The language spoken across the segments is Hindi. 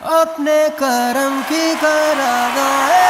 अपने करम की करादाए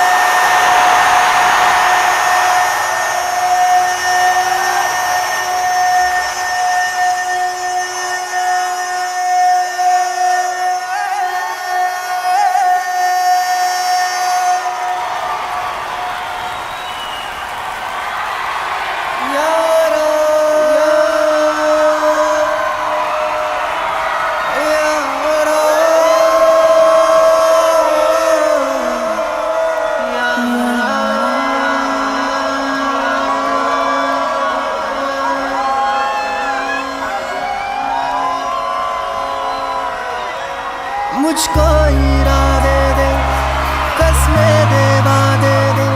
मुझको इरादे दे, कसमें दे, वादे दे,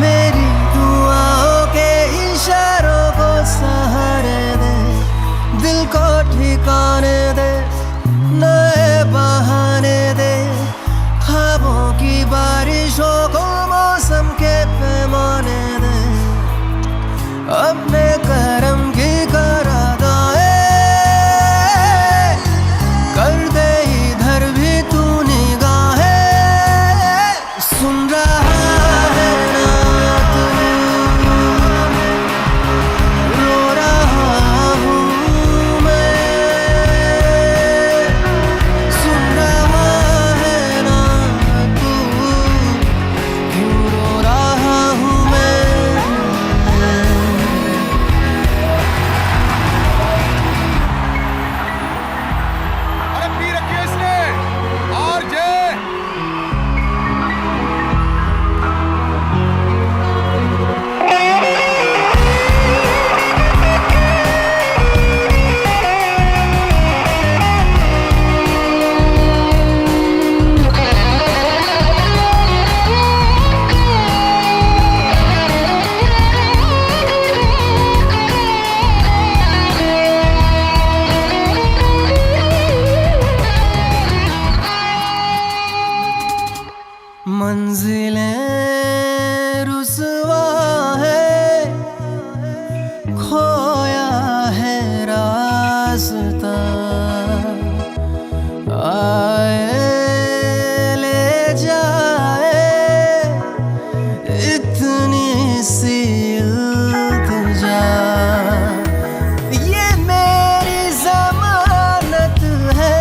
मेरी दुआओं के इशारों को सहारे दे, दिल को ठिकाने दे, नए बहाने दे, ख्वाबों की बारिशों को मौसम के पैमाने दे, अपने करम की करादाए कर दे। मंजिलें रुसवा है, खोया है रास्ता, आए ले जाए इतनी सी इल्तिजा, ये मेरी जमानत है,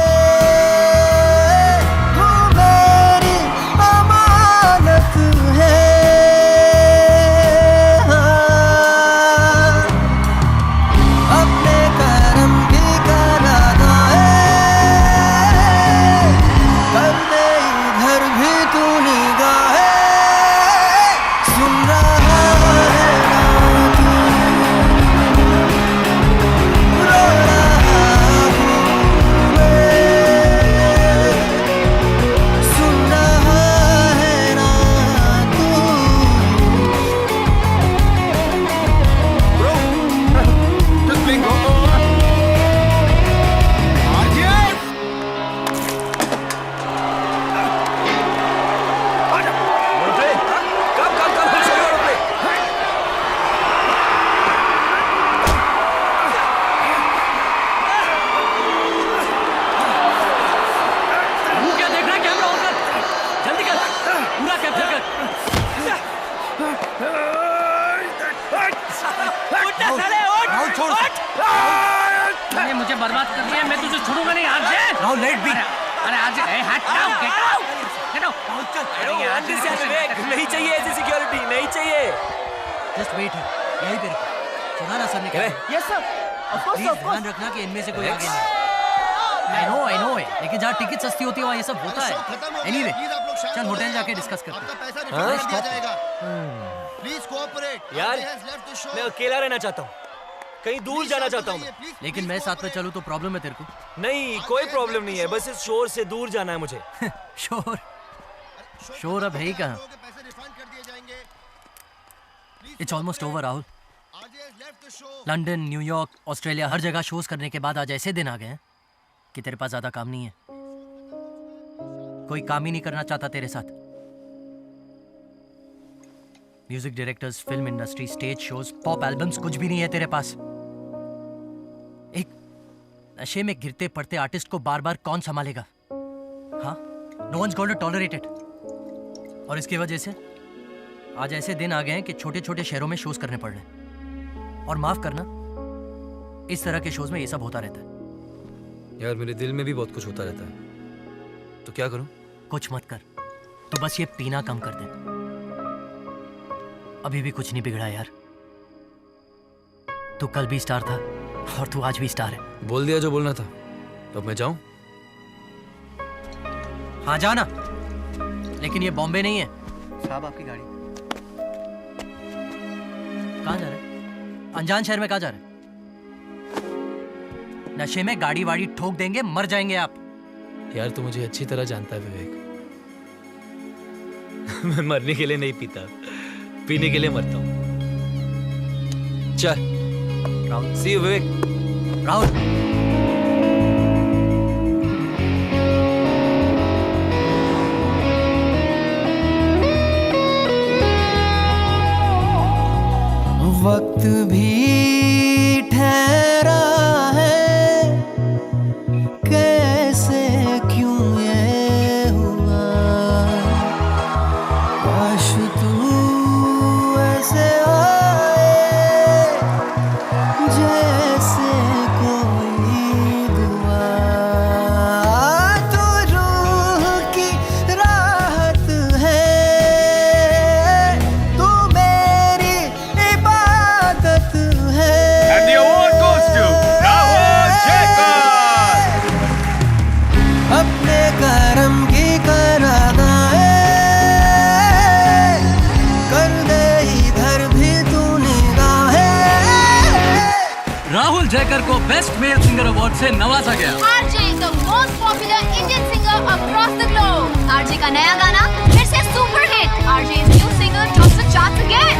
मुझे बर्बाद कर दिया, मैं तुझे छोड़ूंगा नहीं आज से। Rahul let be. अरे आज हट down, get out, get out. नहीं चाहिए ऐसी सिक्योरिटी, नहीं चाहिए। जस्ट वेट, यहीं पे रुको, सुना सर ने कहा। Yes sir, of course of course. ध्यान रखना कि इनमें से कोई आगे नहीं। आई नो लेकिन जहाँ टिकट सस्ती होती है वहाँ ये सब होता है। एनीवे चल होटल जाके डिस्कस करते हैं। प्लीज कोऑपरेट यार मैं अकेला रहना चाहता हूँ, कहीं दूर जाना चाहता हूँ मैं। लेकिन मैं साथ में चलूँ तो प्रॉब्लम है तेरे को? नहीं कोई प्रॉब्लम नहीं है, बस इस शोर से दूर जाना है मुझे। शोर अब है ही कहाँ? It's almost over Rahul. London, New York, Australia, हर जगह शोज करने के बाद आज ऐसे दिन आ गए हैं कि तेरे पास ज्यादा काम नहीं है। कोई काम ही नहीं करना चाहता तेरे साथ। Music directors, film industry, stage shows, pop albums, कुछ भी नहीं है तेरे पास। एक नशे में गिरते पड़ते आर्टिस्ट को बार बार कौन संभालेगा? हाँ, no one's going to tolerate it. और इसकी वजह से आज ऐसे दिन आ गए हैं कि छोटे छोटे शहरों में शोज करने पड़ रहे हैं। और माफ करना, इस तरह के शोज में ये सब होता रहता है। यार मेरे दिल में भी बहुत कुछ होता रहता है, तो क्या करूं? कुछ मत कर, तू बस ये पीना कम कर दे। अभी भी कुछ नहीं बिगड़ा यार। तू कल भी स्टार था और तू आज भी स्टार है। बोल दिया जो बोलना था, तो अब मैं जाऊं? हाँ जाना, लेकिन ये बॉम्बे नहीं है। साहब आपकी गाड़ी। कहाँ जा रहे हैं? अनजान शहर में कहाँ जा रहे हैं? नशे में गाड़ी वाड़ी ठोक देंगे, मर जाएंगे आप। यार तू मुझे अच्छी तरह जानता है विवेक। मैं मरने के लिए नहीं पीता, पीने के लिए मरता हूं। चल राहुल, सी यू विवेक। राहुल, वक्त भी ठहरा है, कैसे क्यों ये हुआ, काश तू ऐसे आए जैसे कोई दुआ, तू रूह की राहत है, तू मेरी इबादत है। And the award goes to Rahul Jacob. अपने करम की करादाए कर दे इधर भी तू निगाहें। राहुल जयकर को बेस्ट मेल सिंगर अवार्ड से नवाजा गया। RJ is the most popular Indian singer across the globe. RJ का नया गाना फिर से super hit. RJ's new singer tops the charts again.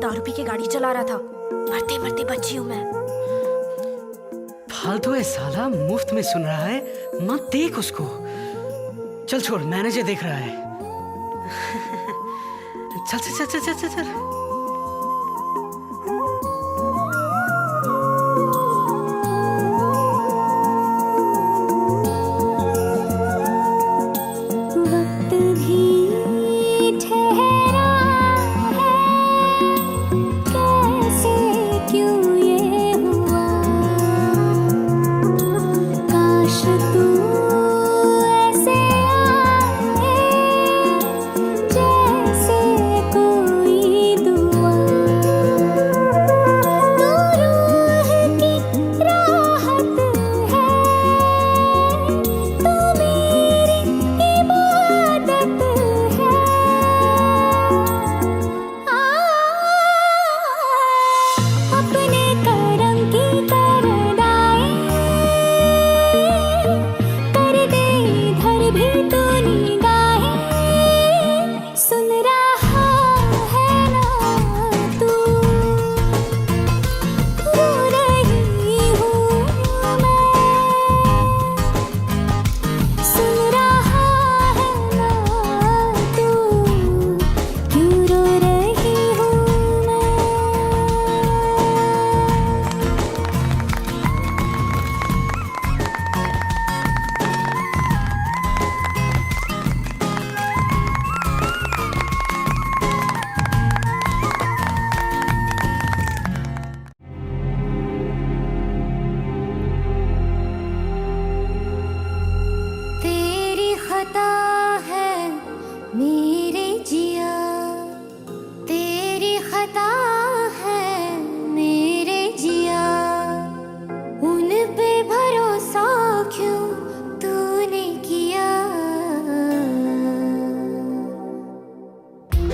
दारू पी के गाड़ी चला रहा था। मरते मरते बची हूँ मैं। फालतू है साला, मुफ्त में सुन रहा है। मत देख उसको। चल छोड़, मैनेजर देख रहा है। चल चल चल चल चल चल।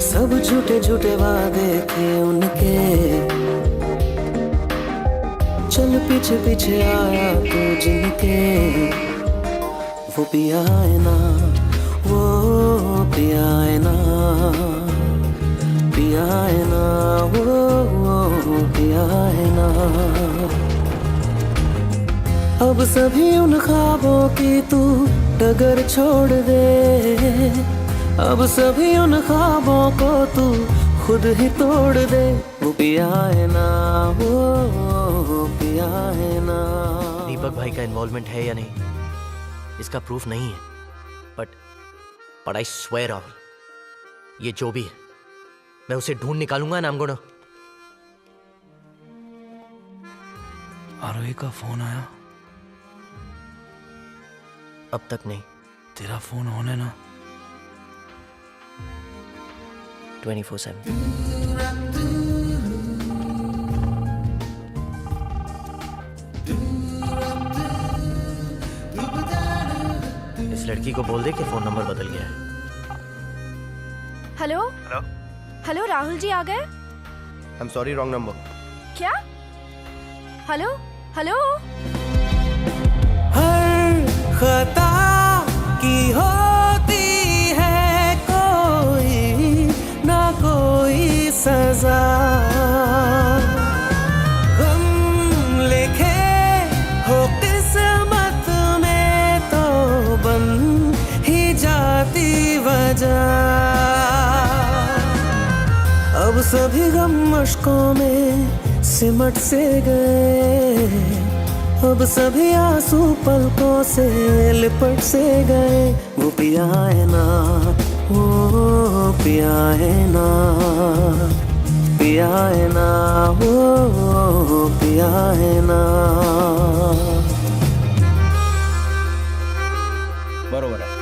सब झूठे झूठे वादे थे उनके, चल पीछे पीछे आया तू जिनके। वो पिया है ना, वो पिया है ना, पिया है ना, वो पिया है ना। अब सभी उन ख्वाबों की तू डगर छोड़ दे, अब सभी उन ख्वाबों को तू खुद ही तोड़ दे। वो पिया है ना, वो पिया है ना। दीपक भाई का इन्वॉल्वमेंट है या नहीं इसका प्रूफ नहीं है, बट आई स्वेयर राहुल, ये जो भी है मैं उसे ढूंढ निकालूंगा ना। I'm gonna... आरोही का फोन आया? अब तक नहीं। तेरा फोन ऑन है ना? 24/7। इस लड़की को बोल दे कि फोन नंबर बदल गया है। Hello hello hello, Rahul ji आ गए? I am sorry, wrong number. क्या? Hello hello. हर खता की होती है कोई ना कोई सजा, गम लिखे हो किस्मत में तो बन ही जाती वजह। अब सभी गम मुश्कों में सिमट से गए, अब सभी आंसू पलकों से लिपट से गए। वो पिया है ना, वो पिया है ना, पिया है ना, वो पिया है ना। बरोबर आहे,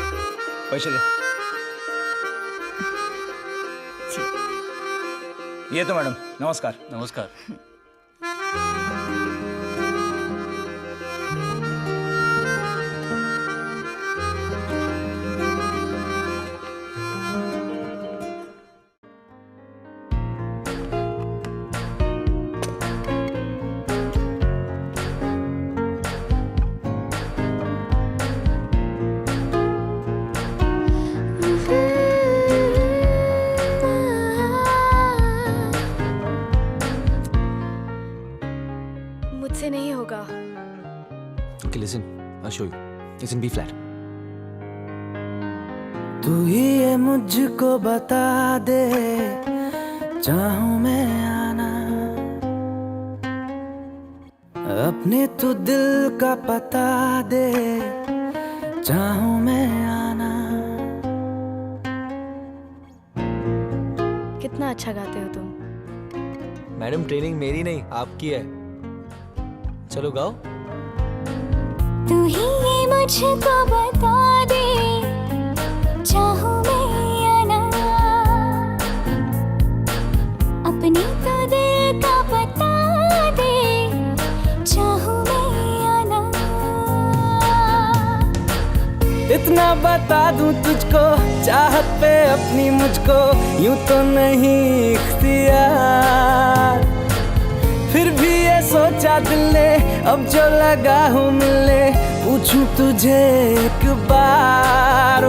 पैसे दे। येतो मॅडम, नमस्कार। नमस्कार। listen. I'll show you. It's in B flat. तू ही ये मुझको बता दे, चाहूं मैं आना, अपने तू दिल का पता दे, चाहूं मैं आना। कितना अच्छा गाते हो तुम। मैडम ट्रेनिंग मेरी नहीं आपकी है। चलो गाओ। तू ही ये मुझको बता दे, चाहूं मैं आना, अपनी तो दिल का बता दे, चाहूं मैं आना। इतना बता दूं तुझको, चाहत पे अपनी मुझको यूं तो नहीं इख्तियार, फिर भी ये सोचा दिल ने अब जो लगा हूँ मिलने, पूछूं तुझे एक बार, ओ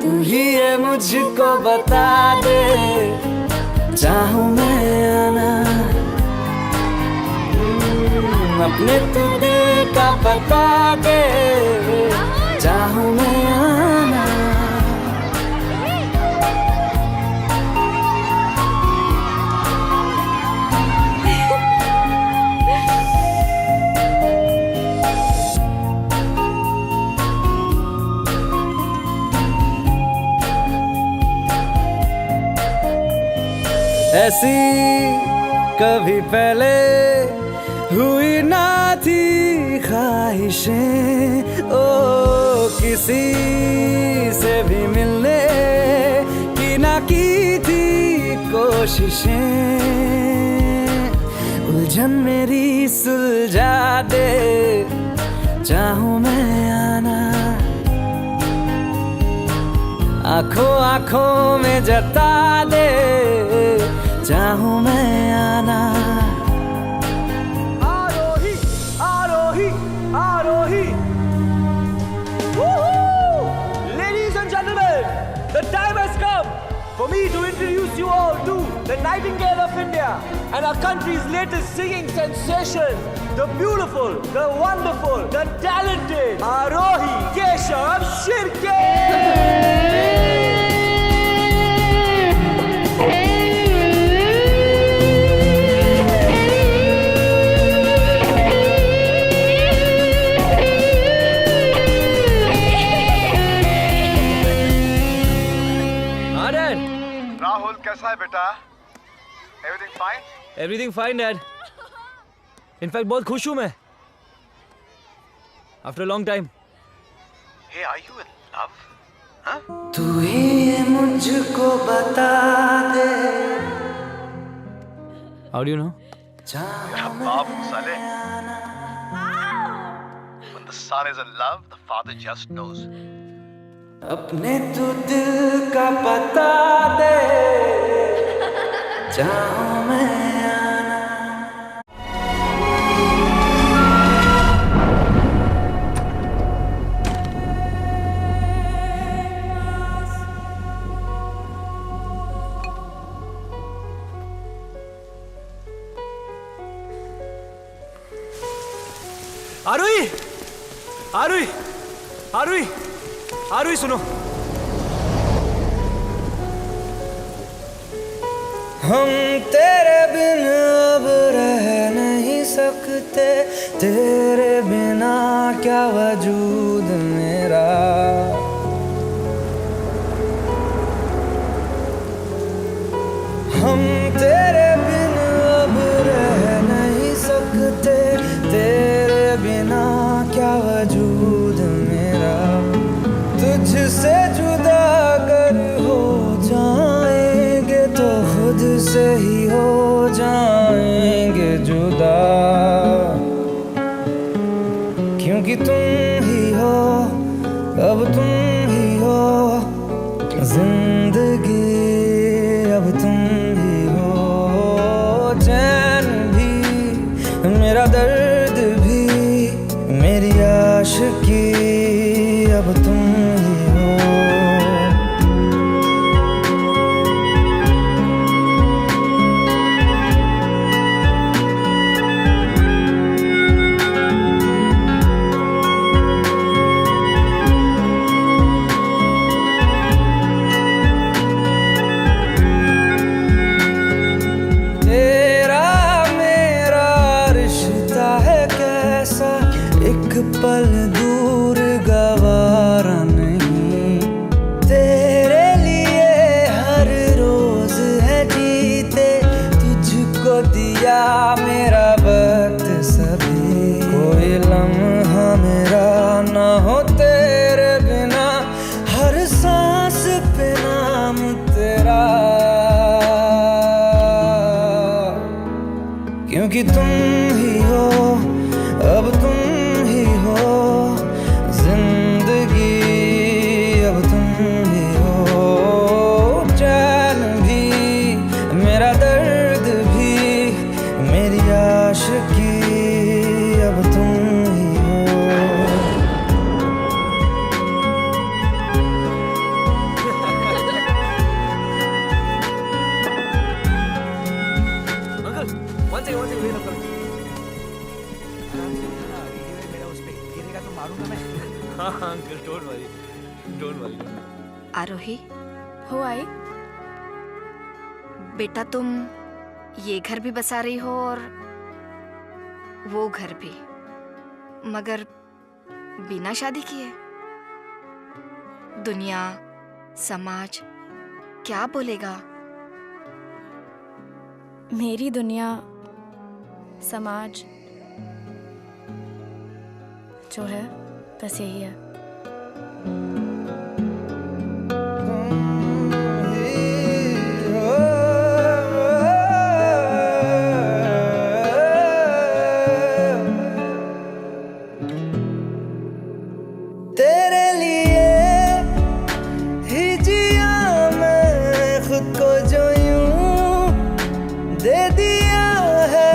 तू ही ये मुझको बता दे, चाहूं मैं आना, अपने तू दिल का बता दे, चाहूं मैं आना। ऐसी कभी पहले हुई ना थी ख्वाहिशें, ओ किसी से भी मिलने की ना की थी कोशिशें, उलझन मेरी सुलझा दे, चाहूं मैं आना, आंखों आंखों में जता दे, चाहूं मैं आना। आरोही आरोही आरोही। Ladies and gentlemen, the time has come for me to introduce you all to the Nightingale of India and our country's latest singing sensation, the beautiful, the wonderful, the talented Arohi Keshav Shirke. Rahul कैसा है बेटा? Everything fine? Everything fine dad. In fact बहुत खुश हूं मैं। After long time. Hey, are you in love? Huh? तू ही ये मुझको बता दे। How do you know? मेरा बाप साले। When the son is in love, the father just knows. अपने तू दिल का पता दे, चाहूं मैं आना। आरुई, आरुई, आरुई, आरुई सुनो। हम तेरे बिन अब रह नहीं सकते, तेरे बिना क्या वजूद मेरा। हम तेरे बिन अब रह नहीं सकते, तेरे बिना क्या वजूद मेरा। तुझसे जुदा अगर हो जाएंगे तो खुद से ही हो जाएंगे जुदा, क्योंकि तुम ही हो, अब तुम ही हो जिंदगी, अब तुम ही हो चैन भी, मेरा दर्द भी, मेरी आशिकी, अब तुम ही हो। पल दूर गवारा नहीं, तेरे लिए हर रोज है जीते, तुझको दिया मेरा वक्त सभी, कोई लम्हा मेरा ना हो तेरे बिना, हर सांस पे नाम तेरा, क्योंकि तुम ही हो, अब तुम ही हो जिंदगी, अब तुम ही हो चैन भी, मेरा दर्द भी, मेरी आशिकी, अब तुम ही हो। Uncle one second wait uncle. मेरा उस पे गिरेगा तो मारूंगा मैं। हाँ अंकल डोंट वरी। आरोही, हो आई? बेटा तुम ये घर भी बसा रही हो और वो घर भी, मगर बिना शादी किए। दुनिया, समाज क्या बोलेगा? मेरी दुनिया, समाज जो है बस यही है। तेरे लिए ही जिया मैं खुद को, जो यूं दे दिया है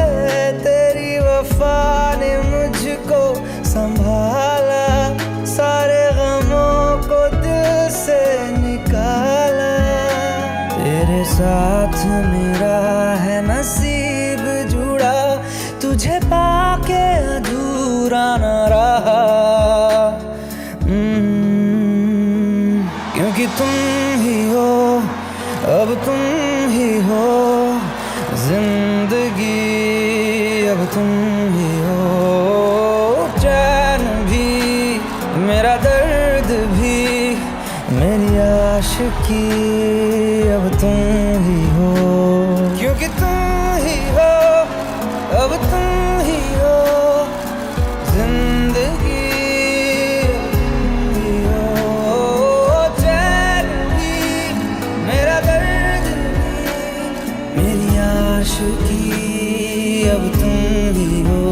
तेरी वफा ने मुझको संभाला, सारे गमों को दिल से निकाला, तेरे साथ मेरा है नसीब जुड़ा, तुझे पाके अधूरा न रहा, क्योंकि तुम ही हो, अब तुम ही हो जिंदगी, अब तुम ही हो चैन भी, मेरा दर्द भी, मेरी आशिकी, अब तुम ही हो, क्योंकि तुम ही हो, अब तुम ही हो जिंदगी, आशिकी, अब तुम ही हो।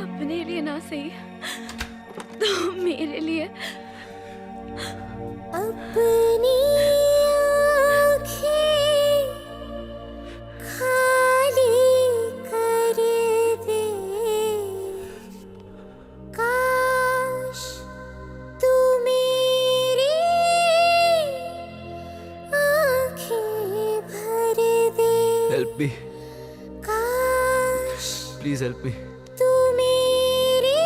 अपने लिए ना सही तो मेरे लिए। अपनी Help me. Please help me. तू मेरी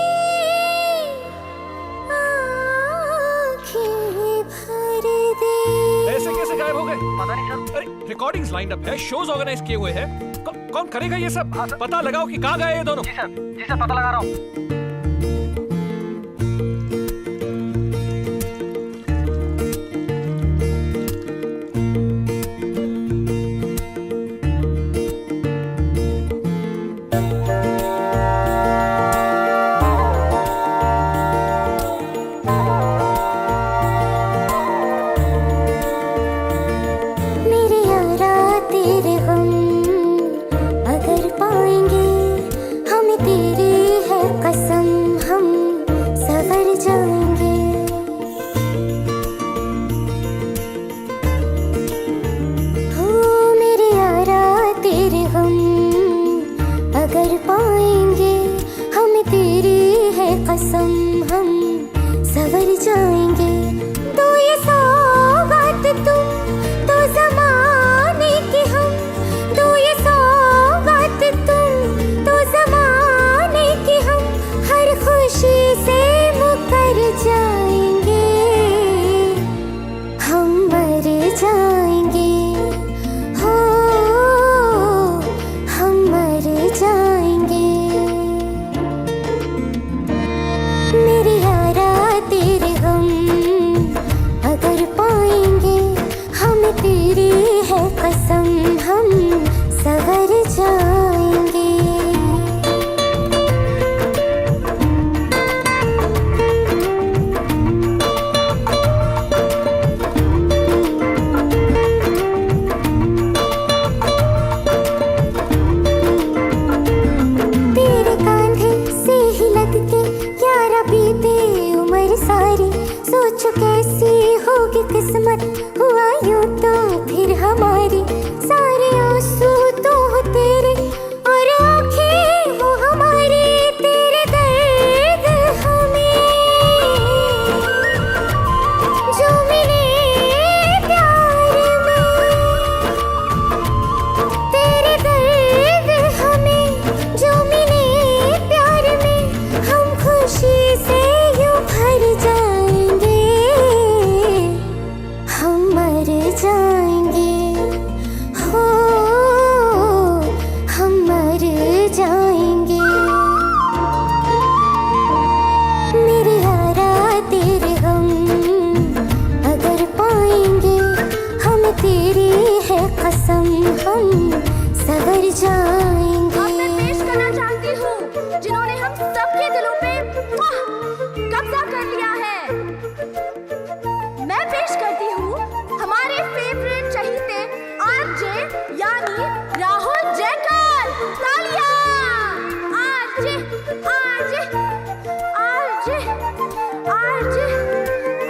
आँखें भर दे। ऐसे कैसे गायब हो गए? पता नहीं सर। अरे रिकॉर्डिंग्स लाइंड अप है, शोज ऑर्गेनाइज किए हुए हैं, कौन करेगा ये सब? पता लगाओ कि कहाँ गए ये दोनों। जी सर पता लगा रहा हूँ। कसम जाएंगे। तेरे कांधे से ही लग के यारा बीते उम्र सारी, सोचो कैसी होगी किस्मत, हुआ यूं तो फिर हमारी। सारे आंसू तो हो तेरे और आंखें हो हमारी, तेरे दर्द हमें जो मिले प्यार में, तेरे दर्द हमें जो मिले प्यार में, हम खुशी से यूं भर जाएंगे, हम मर जाएंगे, हो हम मर जाएंगे। मेरे यारा तेरे गम अगर पाएंगे, हम तेरी है कसम, हम सवर जाएंगे। अब मैं पेश करना चाहती हूँ जिन्होंने हम सबके दिलों पे कब्जा कर लिया है। मैं पेश करती हूँ हमारे फेवरेट चहीते आरजे यानी राहुल जयकर। तालियां! RJ RJ RJ RJ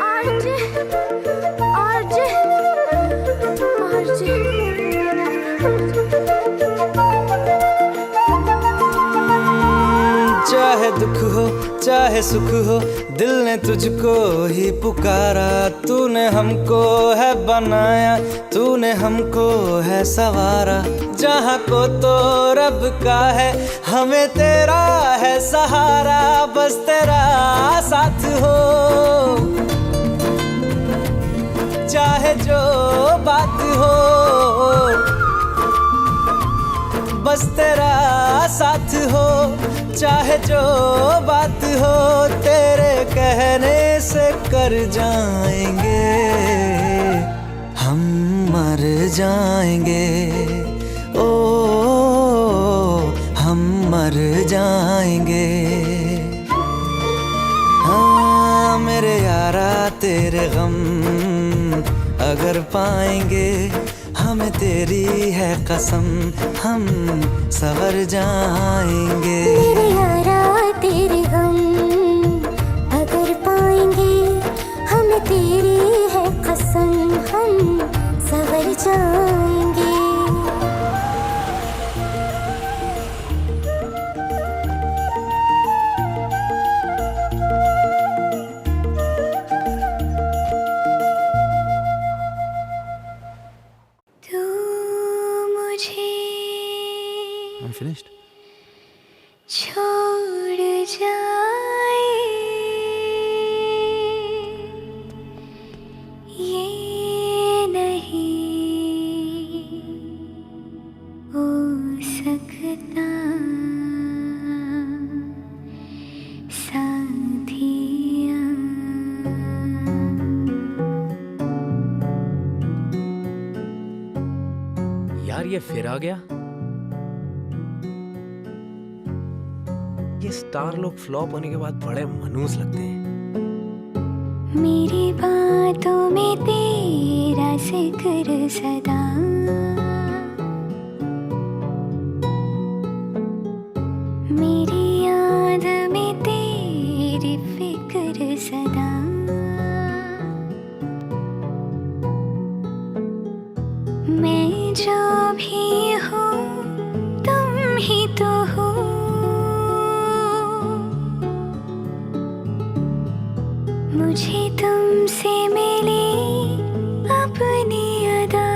RJ RJ RJ. चाहे दुख हो चाहे सुख हो, दिल ने तुझको ही पुकारा। तूने हमको है बनाया, तूने हमको है सवारा। जहाँ को तो रब का है, हमें तेरा है सहारा। बस तेरा साथ हो, चाहे जो बात हो, बस तेरा साथ हो, चाहे जो बात हो। तेरे कहने से कर जाएंगे, हम मर जाएंगे, ओ हम मर जाएंगे। हाँ मेरे यारा तेरे गम अगर पाएंगे, हमें तेरी है कसम, हम सवर जाएंगे। मेरे यारा तेरे गम अगर पाएंगे, हमें तेरी है कसम, हम सवर जाएंगे। तू मुझे I'm finished. छोड़ जाए, ये नहीं हो सकता साथिया। यार ये फिर आ गया। ये स्टार लोग फ्लॉप होने के बाद बड़े मनूस लगते हैं। मेरी बातों में तेरा जिक्र सदा, मेरी याद में तेरी फिक्र सदा। मैं जो भी हूँ तुम ही तो हो, मुझे तुमसे मिली अपनी अदा।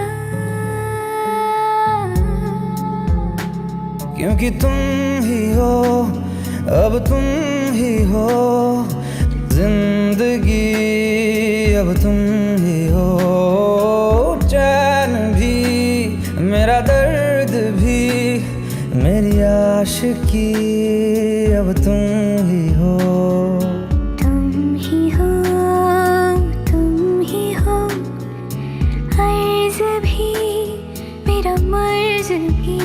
क्योंकि तुम ही हो, अब तुम ही हो, जिंदगी अब तुम ही हो। चैन भी मेरा दर्द भी, मेरी आशिकी अब तुम ही हो। तुम ही हो, तुम ही हो, अर्ज भी मेरा मर्ज भी।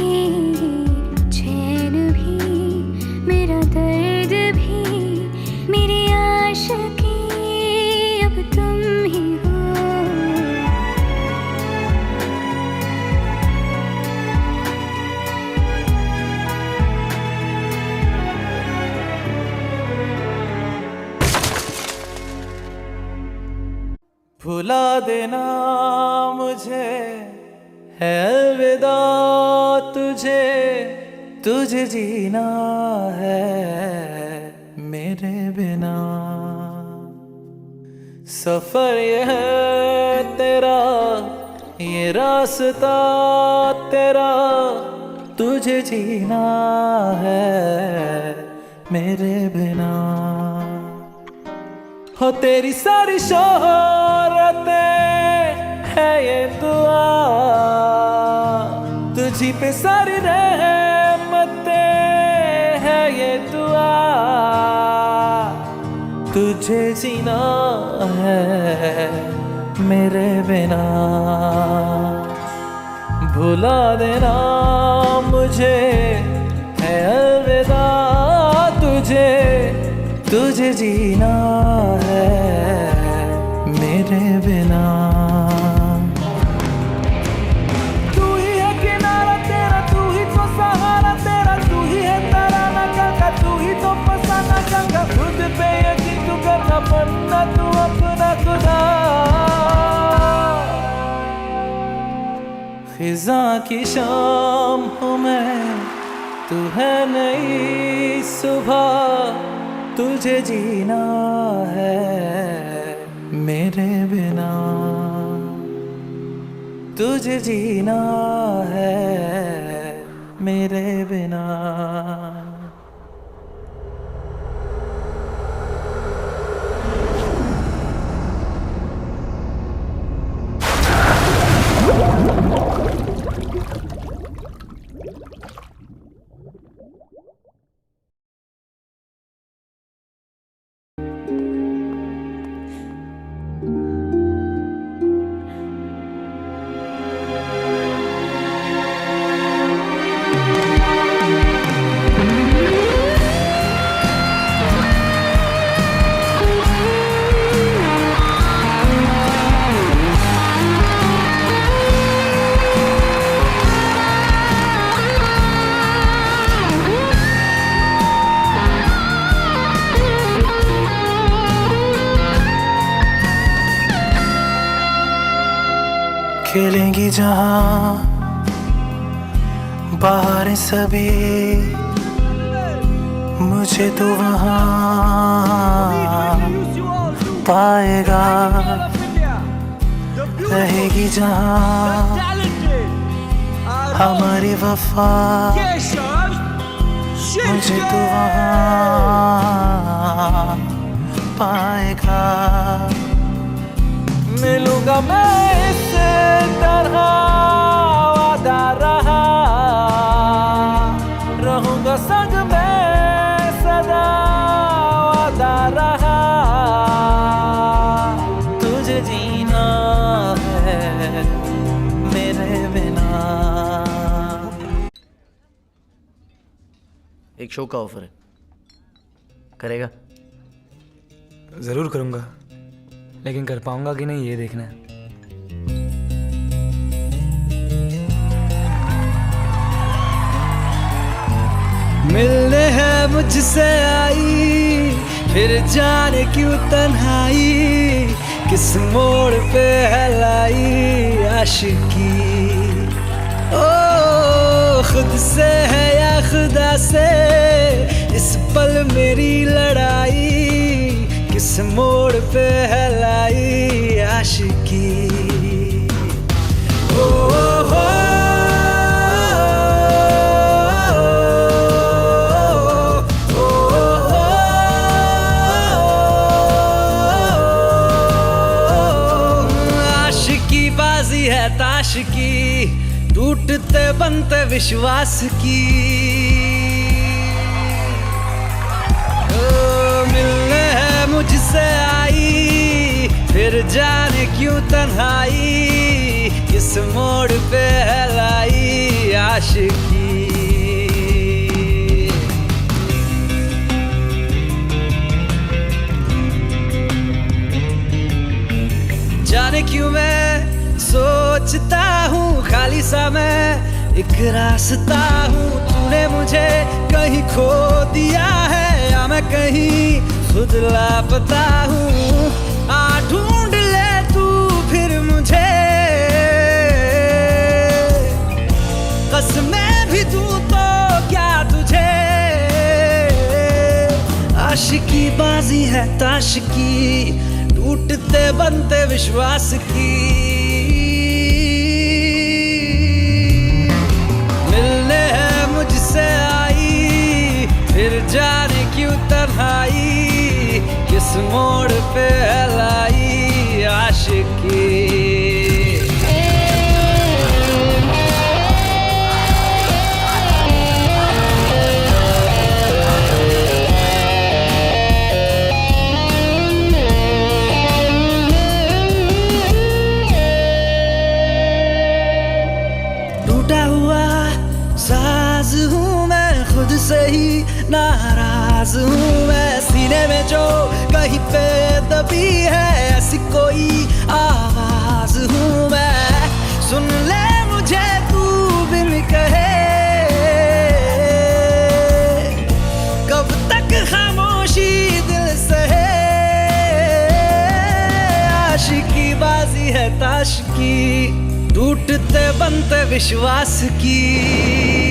भुला देना मुझे है अलविदा तुझे, तुझे जीना है मेरे बिना। सफर ये है तेरा, ये रास्ता तेरा, तुझे जीना है मेरे बिना। हो तेरी सारी शोहरतें है ये दुआ, तुझी पे सारी रहमतें है ये दुआ, तुझे जीना है मेरे बिना। भुला देना मुझे है अलविदा तुझे, तुझे जीना है मेरे बिना। तू ही है किनारा तेरा, तू ही तो सहारा तेरा, तू ही है तराना गंगा, तू ही तो फसाना गंगा। खुद पे यकीन तू करना, बनना तू अपना खुदा। खिजा की शाम हूँ मैं, तू है नई सुबह, तुझे जीना है मेरे बिना, तुझे जीना है मेरे बिना। खेलेंगी जहाँ बाहर सभी, मुझे तो वहाँ पाएगा। रहेगी जहाँ हमारी वफा, मुझे तो वहाँ पाएगा। मिलूंगा मैं इस तरह वादा रहा, रहूंगा संग में सदा वादा रहा, तुझे जीना है मेरे बिना। एक शो का ऑफर है, करेगा? जरूर करूंगा, लेकिन कर पाऊंगा कि नहीं ये देखना है। मिलने है मुझसे आई, फिर जाने क्यों तन्हाई, किस मोड़ पे है लाई आशिकी। ओ खुद से है या खुदा से, इस पल मेरी लड़ाई, किस मोड़ पे है लाई आशिकी। आशिकी बाजी है ताश की, टूटते बनते विश्वास की। मिलने है मुझसे आई, फिर जाने क्यों तन्हाई, किस मोड़ पे है लाई आशिकी। जाने क्यों मैं सोचता हूँ खाली सा मैं एक रास्ता हूँ, तूने मुझे कहीं खो दिया है या मैं कहीं खुद लापता हूँ। आ ढूंढ ले तू मुझे, कसमें भी दूं तो क्या तुझे। आशिकी बाजी है ताश की, टूटते बनते विश्वास की। मिलने है मुझसे आई, फिर जाने क्यों तन्हाई, किस मोड़ पे लाई आशिकी। टूटा हुआ साज हूँ मैं, खुद से ही नाराज हूँ मैं। सीने में जो कहीं पे दबी है, ऐसी कोई आवाज हूँ मैं। सुन ले मुझे तू बिन कहे, कब तक खामोशी दिल सहे। आशिकी बाजी है ताश की, टूटते बनते विश्वास की।